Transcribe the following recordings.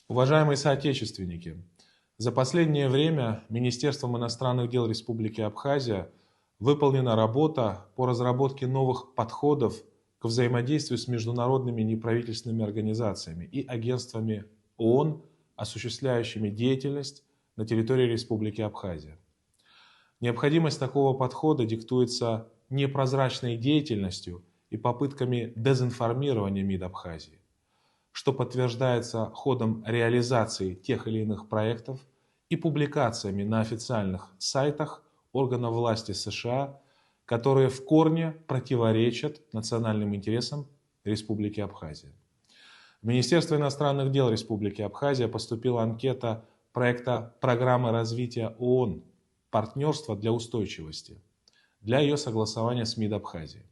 Уважаемые соотечественники, за последнее время Министерством иностранных дел Республики Абхазия выполнена работа по разработке новых подходов к взаимодействию с международными неправительственными организациями и агентствами ООН, осуществляющими деятельность на территории Республики Абхазия. Необходимость такого подхода диктуется непрозрачной деятельностью и попытками дезинформирования МИД Абхазии, что подтверждается ходом реализации тех или иных проектов и публикациями на официальных сайтах органов власти США, которые в корне противоречат национальным интересам Республики Абхазия. В Министерство иностранных дел Республики Абхазия поступила анкета проекта программы развития ООН «Партнерство для устойчивости» для ее согласования с МИД Абхазии.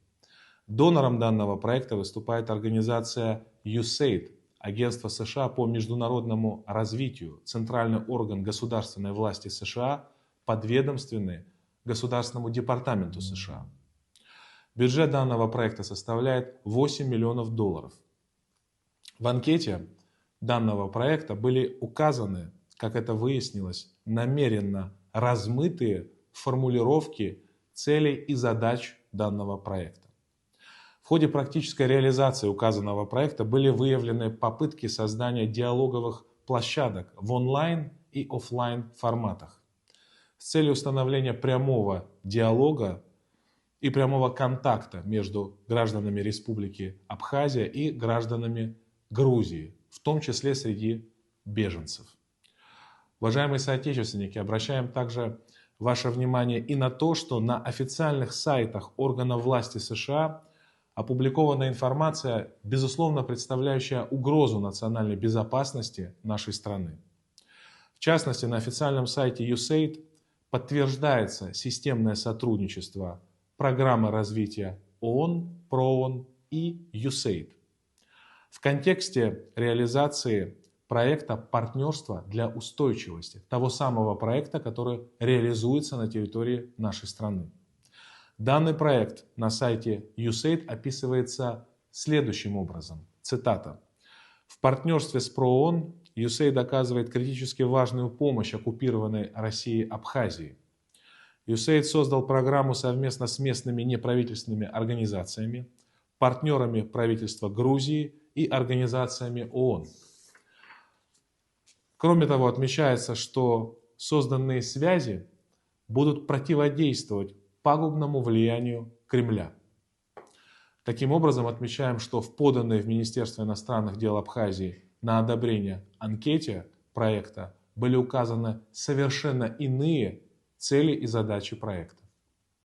Донором данного проекта выступает организация USAID, Агентство США по международному развитию, центральный орган государственной власти США, подведомственный Государственному департаменту США. Бюджет данного проекта составляет $8 миллионов. В анкете данного проекта были указаны, как это выяснилось, намеренно размытые формулировки целей и задач данного проекта. В ходе практической реализации указанного проекта были выявлены попытки создания диалоговых площадок в онлайн и офлайн форматах с целью установления прямого диалога и прямого контакта между гражданами Республики Абхазия и гражданами Грузии, в том числе среди беженцев. Уважаемые соотечественники, обращаем также ваше внимание и на то, что на официальных сайтах органов власти США опубликована информация, безусловно представляющая угрозу национальной безопасности нашей страны. В частности, на официальном сайте USAID подтверждается системное сотрудничество программы развития ООН, ПРООН и USAID в контексте реализации проекта «Партнерство для устойчивости», того самого проекта, который реализуется на территории нашей страны. Данный проект на сайте USAID описывается следующим образом. Цитата. В партнерстве с ПРООН USAID оказывает критически важную помощь оккупированной Россией Абхазии. USAID создал программу совместно с местными неправительственными организациями, партнерами правительства Грузии и организациями ООН. Кроме того, отмечается, что созданные связи будут противодействовать пагубному влиянию Кремля. Таким образом, отмечаем, что в поданной в Министерство иностранных дел Абхазии на одобрение анкете проекта были указаны совершенно иные цели и задачи проекта.